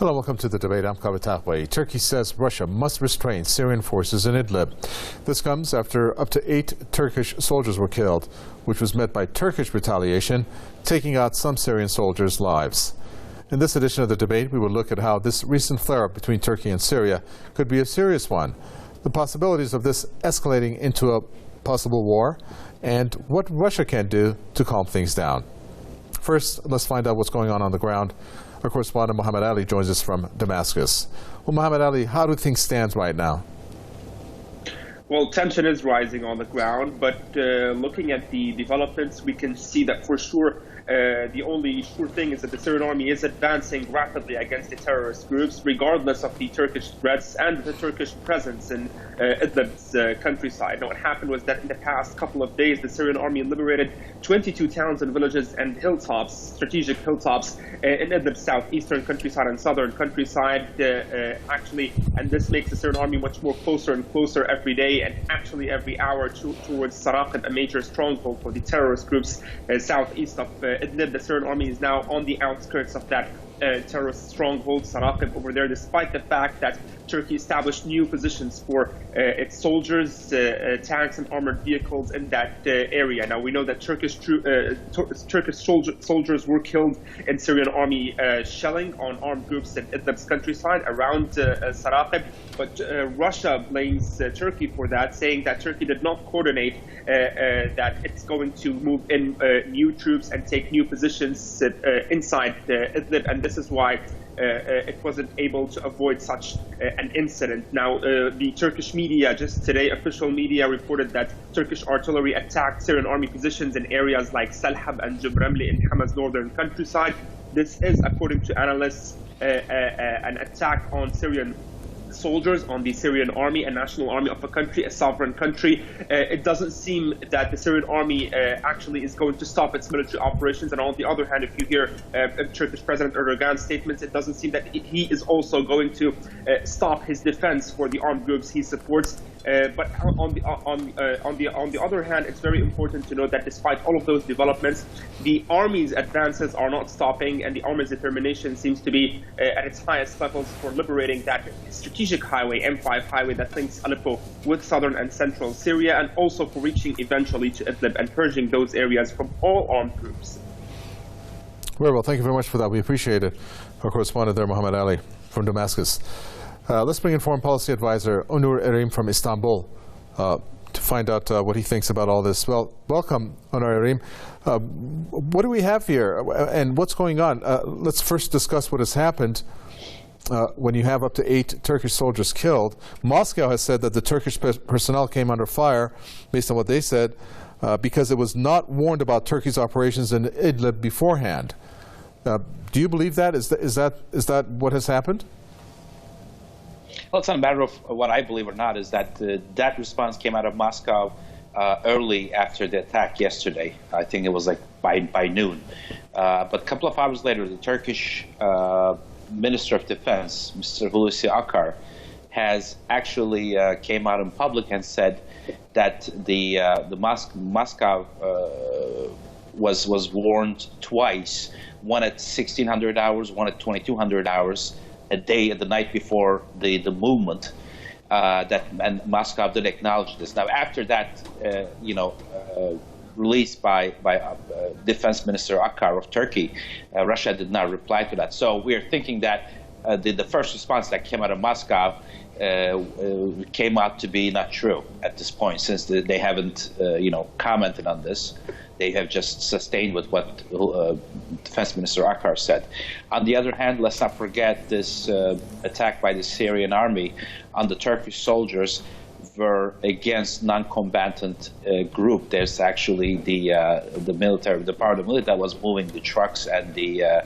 Hello, welcome to the debate. I'm Papadopoulos. Turkey says Russia must restrain Syrian forces in Idlib. This comes after up to 8 Turkish soldiers were killed, which was met by Turkish retaliation, taking out some Syrian soldiers' lives. In this edition of the debate, we will look at how this recent flare-up between Turkey and Syria could be a serious one, the possibilities of this escalating into a possible war, and what Russia can do to calm things down. First, let's find out what's going on the ground. Our correspondent Mohammed Ali joins us from Damascus. Well, Mohammed Ali, how do things stand right now? Well, tension is rising on the ground, but looking at the developments, we can see that for sure the only sure thing is that the Syrian army is advancing rapidly against the terrorist groups, regardless of the Turkish threats and the Turkish presence in Idlib's countryside. Now, what happened was that in the past couple of days, the Syrian army liberated 22 towns and villages and hilltops, strategic hilltops in Idlib's southeastern countryside and southern countryside, actually, and this makes the Syrian army much more closer and closer every day, and actually every hour towards Saraqib, a major stronghold for the terrorist groups southeast of Idlib. The Syrian army is now on the outskirts of that terrorist stronghold, Saraqib, over there, despite the fact that Turkey established new positions for its soldiers, tanks and armored vehicles in that area. Now, we know that Turkish soldiers were killed in Syrian army shelling on armed groups in Idlib's countryside around Saraqib, but Russia blames Turkey for that, saying that Turkey did not coordinate that it's going to move in new troops and take new positions inside Idlib, and this is why it wasn't able to avoid such an incident. Now, the Turkish media just today, official media, reported that Turkish artillery attacked Syrian army positions in areas like Salhab and Jibramli in Hama's northern countryside. This is, according to analysts, an attack on Syrian soldiers, on the Syrian army, a national army of a country, a sovereign country. It doesn't seem that the Syrian army actually is going to stop its military operations. And on the other hand, if you hear Turkish President Erdogan's statements, it doesn't seem that he is also going to stop his defense for the armed groups he supports. But on the other hand, it's very important to note that despite all of those developments, the army's advances are not stopping, and the army's determination seems to be at its highest levels for liberating that strategic highway, M5 highway, that links Aleppo with southern and central Syria, and also for reaching eventually to Idlib and purging those areas from all armed groups. Very well, thank you very much for that. We appreciate it. Our correspondent there, Mohammed Ali, from Damascus. Let's bring in Foreign Policy Advisor Onur Erim from Istanbul to find out what he thinks about all this. Well, welcome, Onur Erim. What do we have here and what's going on? Let's first discuss what has happened when you have up to 8 Turkish soldiers killed. Moscow has said that the Turkish personnel came under fire, based on what they said, because it was not warned about Turkey's operations in Idlib beforehand. Do you believe that? Is that what has happened? Well, it's not a matter of what I believe or not, is that that response came out of Moscow early after the attack yesterday. I think it was like by noon. But a couple of hours later, the Turkish Minister of Defense, Mr. Hulusi Akar, has actually came out in public and said that the Moscow was warned twice, one at 1600 hours, one at 2200 hours, a day, the night before the movement, and Moscow did acknowledge this. Now, after that, released by Defense Minister Akar of Turkey, Russia did not reply to that. So we are thinking that the first response that came out of Moscow came out to be not true at this point, since they haven't commented on this. They have just sustained with what Defense Minister Akar said. On the other hand, let's not forget this attack by the Syrian army on the Turkish soldiers were against non-combatant group. There's actually the military, the part of the military that was moving the trucks and the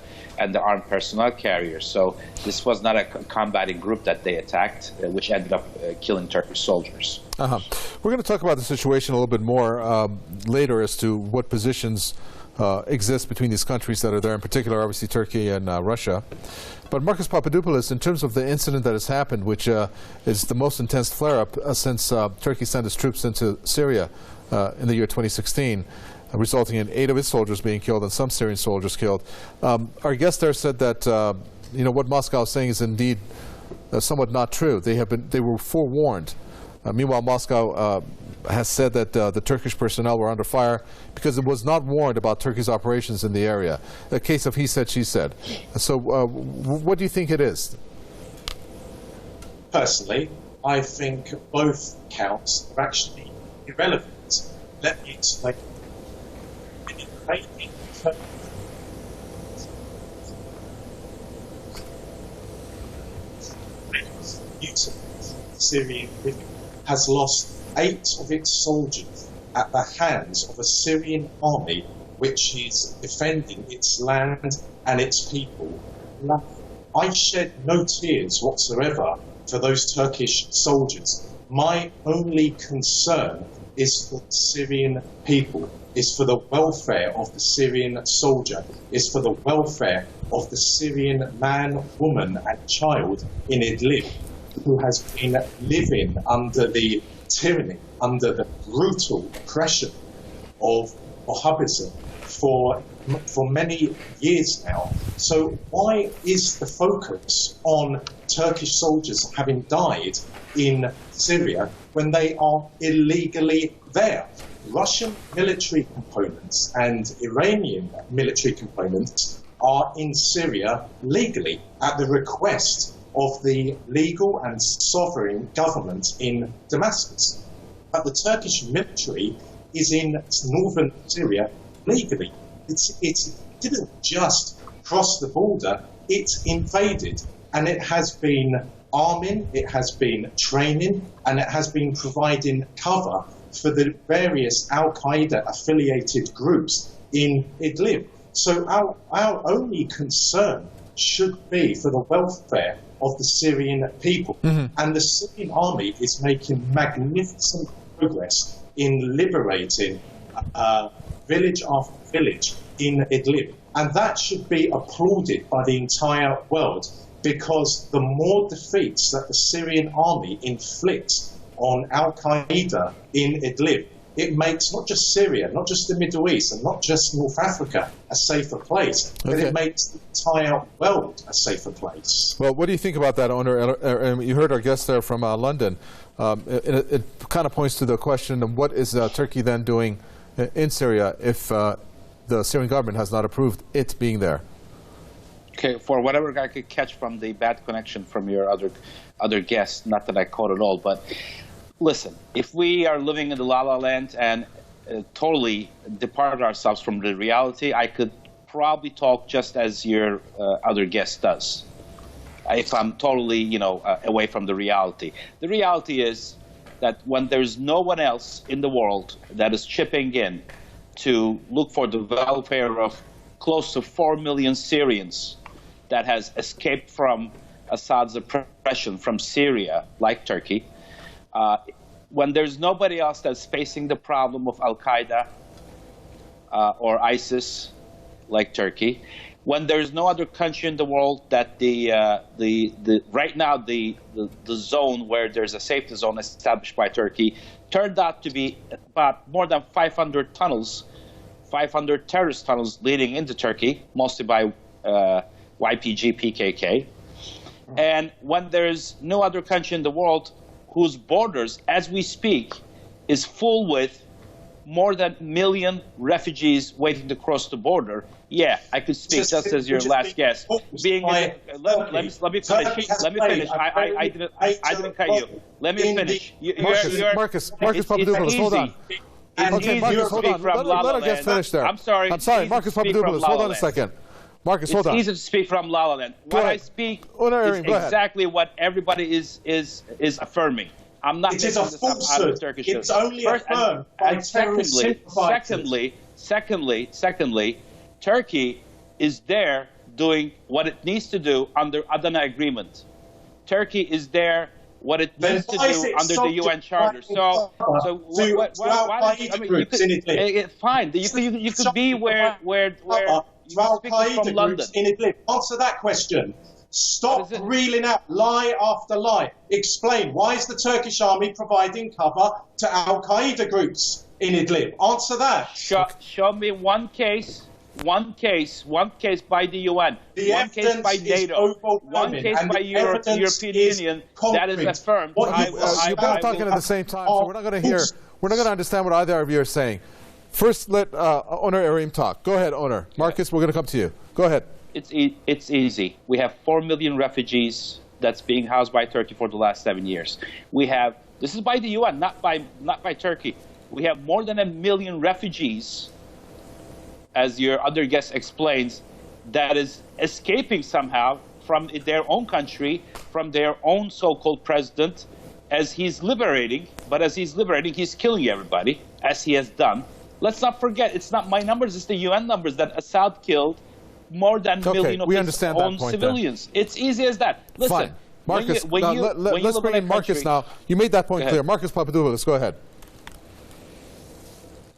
armed personnel carriers. So this was not a combating group that they attacked, which ended up killing Turkish soldiers. We're going to talk about the situation a little bit more later as to what positions exist between these countries that are there, in particular, obviously, Turkey and Russia. But Marcus Papadopoulos, in terms of the incident that has happened, which is the most intense flare-up since Turkey sent its troops into Syria in the year 2016, resulting in 8 of its soldiers being killed and some Syrian soldiers killed. Our guest there said that what Moscow is saying is indeed somewhat not true. They were forewarned. Meanwhile, Moscow has said that the Turkish personnel were under fire because it was not warned about Turkey's operations in the area. A case of he said, she said. So what do you think it is? Personally, I think both counts are actually irrelevant. Let me explain. Syrian has lost 8 of its soldiers at the hands of a Syrian army which is defending its land and its people. I shed no tears whatsoever for those Turkish soldiers. My only concern is for the Syrian people, is for the welfare of the Syrian soldier, is for the welfare of the Syrian man, woman and child in Idlib, who has been living under the tyranny, under the brutal oppression of Wahhabism for many years now. So why is the focus on Turkish soldiers having died in Syria when they are illegally there? Russian military components and Iranian military components are in Syria legally at the request of the legal and sovereign government in Damascus. But the Turkish military is in northern Syria legally. It didn't just cross the border, it invaded, and it has been arming, it has been training, and it has been providing cover for the various Al-qaeda affiliated groups in Idlib. So our only concern should be for the welfare of the Syrian people. And the Syrian army is making magnificent progress in liberating village after village in Idlib. And that should be applauded by the entire world, because the more defeats that the Syrian army inflicts on Al-Qaeda in Idlib, it makes not just Syria, not just the Middle East, and not just North Africa a safer place, but it makes the entire world a safer place. Well, what do you think about that, Owner? You heard our guest there from London. It kind of points to the question of what is Turkey then doing in Syria if the Syrian government has not approved it being there? Okay, for whatever I could catch from the bad connection from your other guests, not that I caught it all, but listen, if we are living in the la-la land and totally depart ourselves from the reality, I could probably talk just as your other guest does. If I'm totally, away from the reality. The reality is that when there's no one else in the world that is chipping in to look for the welfare of close to 4 million Syrians that has escaped from Assad's oppression from Syria, like Turkey, when there's nobody else that's facing the problem of Al-Qaeda or ISIS, like Turkey, when there's no other country in the world that right now the zone where there's a safety zone established by Turkey turned out to be about more than 500 tunnels, 500 terrorist tunnels leading into Turkey, mostly by YPG, PKK. And when there's no other country in the world whose borders, as we speak, is full with more than 1 million refugees waiting to cross the border, yeah, I could speak just as your last guest. Let me finish. I didn't cut you. Let me finish. Marcus Papadopoulos, hold on. Okay, Marcus, hold on. Let our guest finish there. I'm sorry. Marcus Papadopoulos, hold on a second. Marcus, hold on. It's easy to speak from La La Land. What I speak is exactly what everybody is affirming. I'm not making this up out of Turkish. It's only affirmed by terrorist sympathizers. Secondly, Turkey is there doing what it needs to do under Adana Agreement. Turkey is there what it needs to do under the UN Charter. So why groups in Idlib. Fine. You could be where you speak from London. In Idlib. Answer that question. Stop reeling out lie after lie. Explain, why is the Turkish army providing cover to Al-Qaeda groups in Idlib? Answer that. Show me one case one case by the UN, one case by NATO, one case by European Union that is affirmed. You're both talking at the same time, so we're not going to understand what either of you are saying. First, let Onur Erim talk. Go ahead, Onur. Marcus, we're going to come to you. Go ahead. It's easy. We have 4 million refugees that's being housed by Turkey for the last 7 years. This is by the UN, not by Turkey. We have more than 1 million refugees, as your other guest explains, that is escaping somehow from their own country, from their own so-called president, as he's liberating. But as he's liberating, he's killing everybody, as he has done. Let's not forget, it's not my numbers, it's the UN numbers, that Assad killed more than 1 million of his own civilians. It's easy as that. Listen, fine. Marcus, let's bring in Marcus now. You made that point clear. Marcus Papadopoulos, go ahead.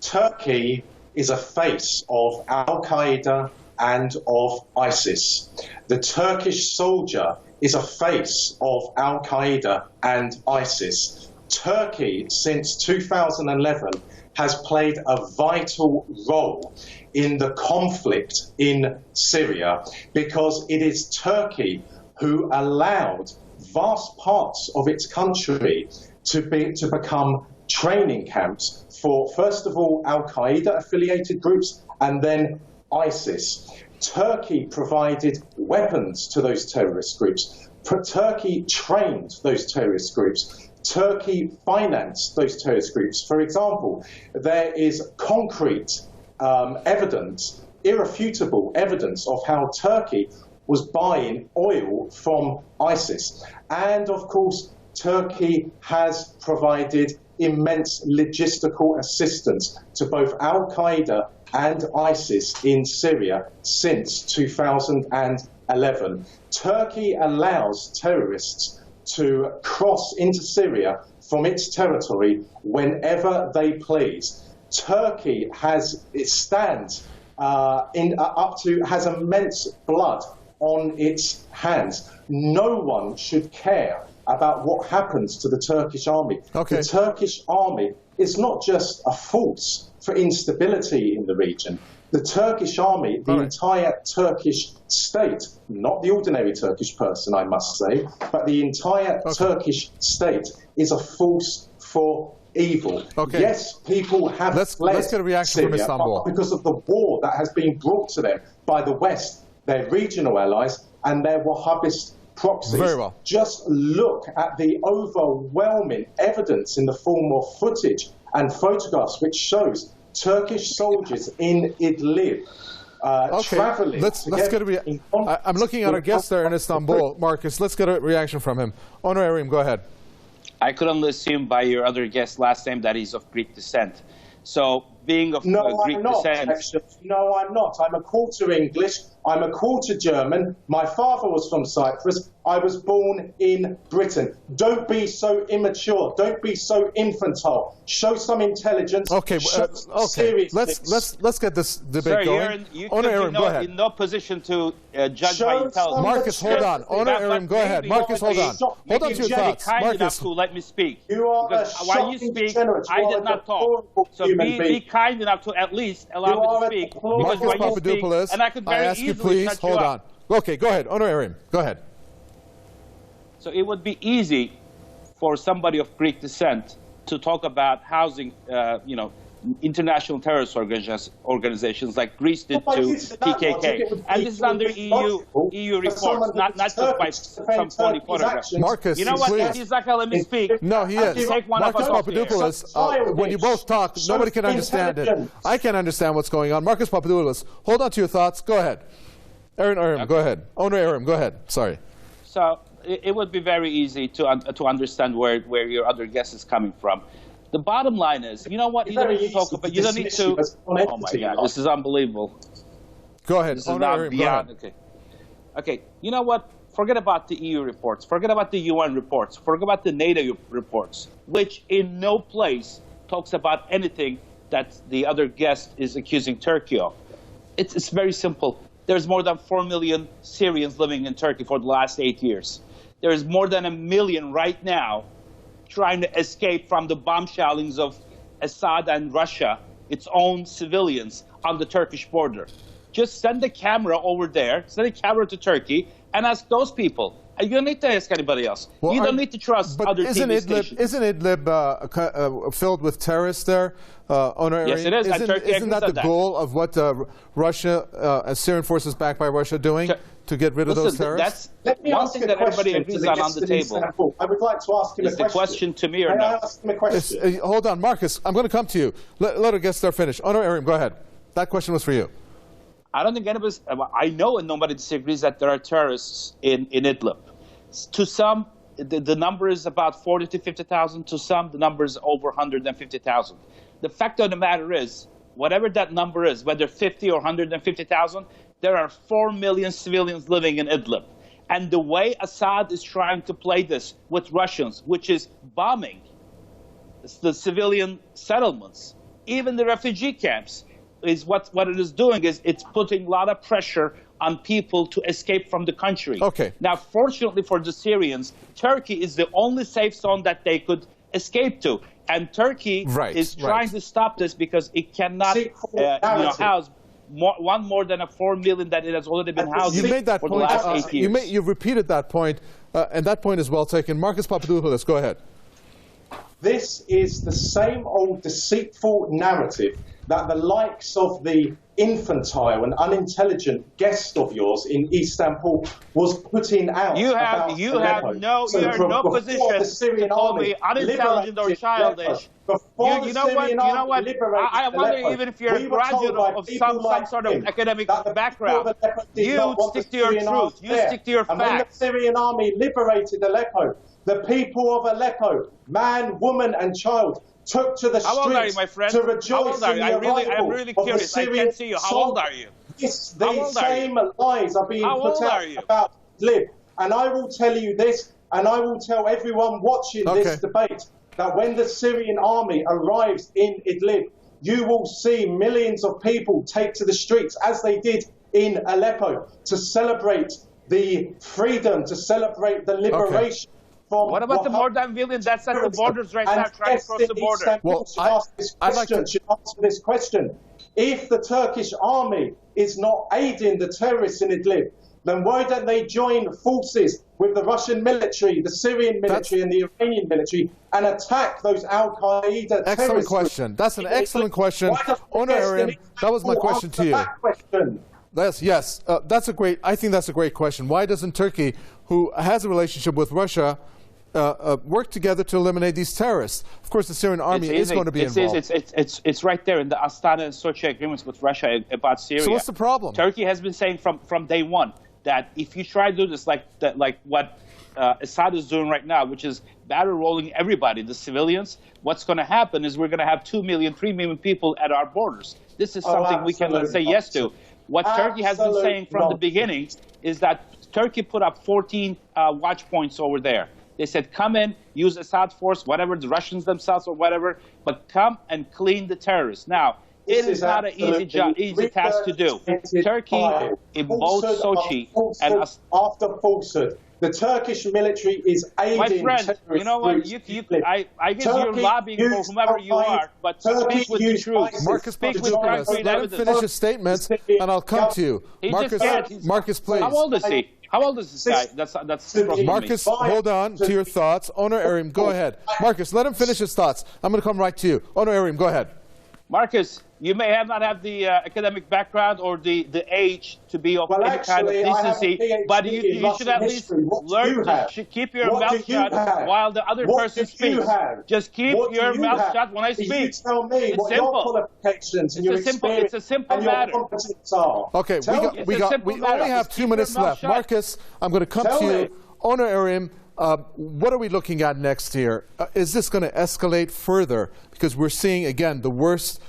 Turkey is a face of Al-qaeda and of ISIS. The Turkish soldier is a face of Al-qaeda and ISIS. Turkey, since 2011, has played a vital role in the conflict in Syria, because it is Turkey who allowed vast parts of its country to become training camps for, first of all, Al-Qaeda affiliated groups and then ISIS. Turkey provided weapons to those terrorist groups. Turkey trained those terrorist groups. Turkey financed those terrorist groups. For example, there is concrete evidence, irrefutable evidence of how Turkey was buying oil from ISIS. And of course, Turkey has provided immense logistical assistance to both Al-Qaeda and ISIS in Syria since 2011. Turkey allows terrorists to cross into Syria from its territory whenever they please. Turkey has immense blood on its hands. No one should care about what happens to the Turkish army. The Turkish army is not just a force for instability in the region. The Turkish army, the entire Turkish state, not the ordinary Turkish person, I must say, but the entire Turkish state is a force for evil. Yes, people have fled let's get a reaction Syria, from Istanbul. but because of the war that has been brought to them by the West, their regional allies, and their Wahhabist proxies. Very well. Just look at the overwhelming evidence in the form of footage and photographs which shows Turkish soldiers in Idlib traveling. Let's get a I'm looking at our guest there in Istanbul, Marcus. Let's get a reaction from him. Onur Erim, go ahead. I could only assume by your other guest last name that he's of Greek descent. So being of Greek descent... No, I'm not. I'm a quarter English. I'm a quarter German. My father was from Cyprus. I was born in Britain. Don't be so immature. Don't be so infantile. Show some intelligence. Let's get this debate going. You could be in no position to judge by intelligence. Marcus, hold on. Onur Erim, go ahead. Marcus, hold on. Hold on to your thoughts. Kind enough to let me speak. You are while you speak, I did not talk. So be kind enough to at least allow me to speak. Marcus Papadopoulos, and I could very easily please hold on. Okay, go ahead. Onur Erim, go ahead. So it would be easy for somebody of Greek descent to talk about housing, international terrorist organizations like Greece did to PKK. And this is under EU reports, not just by some phony photographs. Marcus, you know what? please. He's not going to let me speak. No, he is. Marcus Papadopoulos, when you both talk, nobody can understand it. I can't understand what's going on. Marcus Papadopoulos, hold on to your thoughts. Go ahead. Aaron Erim, go ahead. Onur Erim, go ahead. Sorry. So it would be very easy to understand where your other guest is coming from. The bottom line is, you know what? You don't need to talk about. You don't need to. Oh my God, this is unbelievable. Go ahead. Onur Erim, go ahead. Okay. You know what? Forget about the EU reports. Forget about the UN reports. Forget about the NATO reports, which in no place talks about anything that the other guest is accusing Turkey of. It's very simple. There's more than 4 million Syrians living in Turkey for the last 8 years. There's more than 1 million right now trying to escape from the bomb shellings of Assad and Russia, its own civilians on the Turkish border. just send the camera over there, send a camera to Turkey, and ask those people. You don't need to ask anybody else. Well, you don't need to trust other TV stations. Isn't Idlib filled with terrorists there? Yes, it is. Isn't that the goal of what Russia, Syrian forces backed by Russia, doing to get rid of those terrorists? Let me one ask thing a that everybody question agrees to the on guest the in table. Istanbul. I would like to ask him a Is question. the question to me or May I no? ask him a question? Hold on, Marcus. I'm going to come to you. Let our guest star finish. Honor Arim, go ahead. That question was for you. I don't think anybody's. I know and nobody disagrees that there are terrorists in Idlib. To some, the number is about 40 to 50,000. To some, the number is over 150,000. The fact of the matter is, whatever that number is, whether 50 or 150,000, there are 4 million civilians living in Idlib. And the way Assad is trying to play this with Russians, which is bombing the civilian settlements, even the refugee camps, is what it is doing is it's putting a lot of pressure on people to escape from the country. Okay. Now, fortunately for the Syrians, Turkey is the only safe zone that they could escape to. And Turkey is trying to stop this because it cannot house more than 4 million that it has already been housing You made that for point. the last 8 years. You've repeated that point, and that point is well taken. Marcus Papadopoulos, go ahead. This is the same old deceitful narrative that the likes of the infantile and unintelligent guest of yours in Istanbul was putting out. You have no position to call me unintelligent or childish. You know what? I wonder even if you're a graduate of some sort of academic background. You stick to your truth. You stick to your facts. And when the Syrian army liberated Aleppo, the people of Aleppo, man, woman, and child, took to the streets to rejoice in the arrival of the Syrian soldiers. How old are you? These same lies are being put out about Idlib. And I will tell you this, and I will tell everyone watching this debate, that when the Syrian army arrives in Idlib, you will see millions of people take to the streets, as they did in Aleppo, to celebrate the freedom, to celebrate the liberation. What about the more than million that's at the borders right now, trying to cross the border? Well, should answer this question. If the Turkish army is not aiding the terrorists in Idlib, then why don't they join forces with the Russian military, the Syrian military, and the Iranian military, and attack those Al-qaeda terrorists? Excellent question. That's an excellent question. Honor Arim, that was my question to you. Yes, I think that's a great question. Why doesn't Turkey, who has a relationship with Russia, work together to eliminate these terrorists? Of course, the Syrian army is going to be involved. It's right there in the Astana and Sochi agreements with Russia about Syria. So what's the problem? Turkey has been saying from day one that if you try to do this like what Assad is doing right now, which is battle rolling everybody, the civilians, what's going to happen is we're going to have 2 million, 3 million people at our borders. This is something we can say yes to. What Turkey has been saying from the beginning is that Turkey put up 14 watch points over there. They said, come in, use Assad force, whatever, the Russians themselves or whatever, but come and clean the terrorists. Now, it is not an easy task to do. Turkey, in both Sochi and after falsehood, the Turkish military is aiding terrorists. My friend, you know what? I guess you're lobbying for whomever you are, but speak with the truth. Marcus Papadopoulos, let him finish his statements, and I'll come to you. Marcus, please. How old is he? How old is this guy? That's Marcus, hold on to your thoughts. Honor Arim, go ahead. Marcus, let him finish his thoughts. I'm going to come right to you. Honor Arim, go ahead. Marcus, you may not have the academic background or the age to be of any kind of decency, but you should at least learn to keep your mouth shut while the other person speaks. Just keep your mouth shut when I speak. You tell me it's what simple. your qualifications and your experience it's a simple and your matter. competence are. Okay, we only have 2 minutes left. Marcus, I'm going to come to you. Honor Arim, what are we looking at next here? Is this going to escalate further? Because we're seeing, again, the worst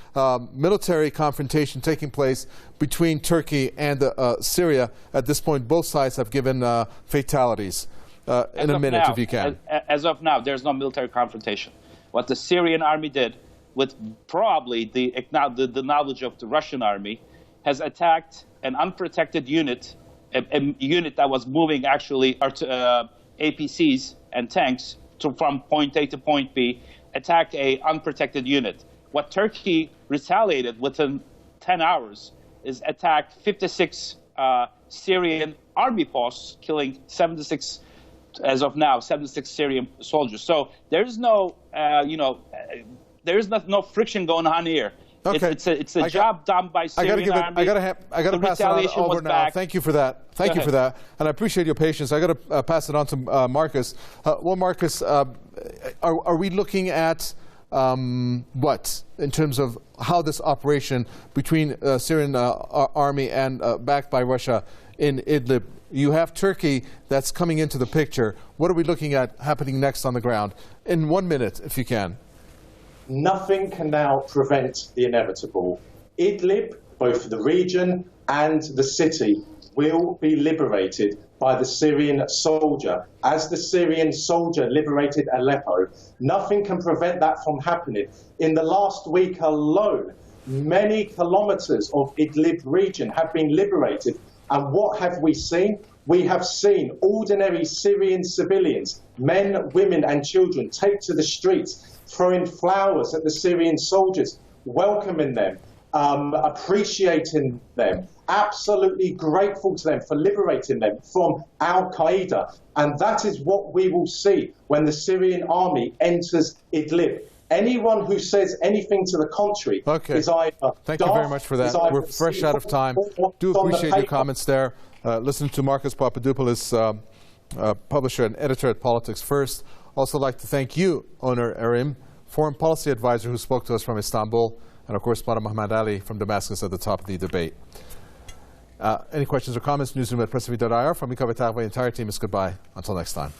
military confrontation taking place between Turkey and Syria. At this point, both sides have given fatalities. In a minute, if you can. As of now, there's no military confrontation. What the Syrian army did, with probably the knowledge of the Russian army, has attacked an unprotected unit, a unit that was moving actually APCs and tanks from point A to point B, attack a unprotected unit. What Turkey retaliated within 10 hours is attacked 56 Syrian Army posts, killing 76, as of now, 76 Syrian soldiers. So there's no, there is no friction going on here. Okay. It's a job done by Syrian Army. I got to pass it on over now. Back. Thank you for that. Thank you for that. And I appreciate your patience. I got to pass it on to Marcus. Well, Marcus, are we looking at what in terms of how this operation between Syrian army and backed by Russia in Idlib? You have Turkey that's coming into the picture. What are we looking at happening next on the ground? In 1 minute, if you can. Nothing can now prevent the inevitable. Idlib, both the region and the city, will be liberated by the Syrian soldier. As the Syrian soldier liberated Aleppo, nothing can prevent that from happening. In the last week alone, many kilometers of Idlib region have been liberated. And what have we seen? We have seen ordinary Syrian civilians, men, women and children, take to the streets, throwing flowers at the Syrian soldiers, welcoming them, appreciating them, absolutely grateful to them for liberating them from Al-qaeda. And that is what we will see when the Syrian army enters Idlib. Anyone who says anything to the contrary is either Thank you very much for that. We're fresh out of time. Do appreciate your comments there. Listen to Marcus Papadopoulos, publisher and editor at Politics First. Also like to thank you, Onur Erim, foreign policy advisor who spoke to us from Istanbul, and of course, Muhammad Ali from Damascus at the top of the debate. Any questions or comments? Newsroom at pressv.ir. From me, the entire team is goodbye. Until next time.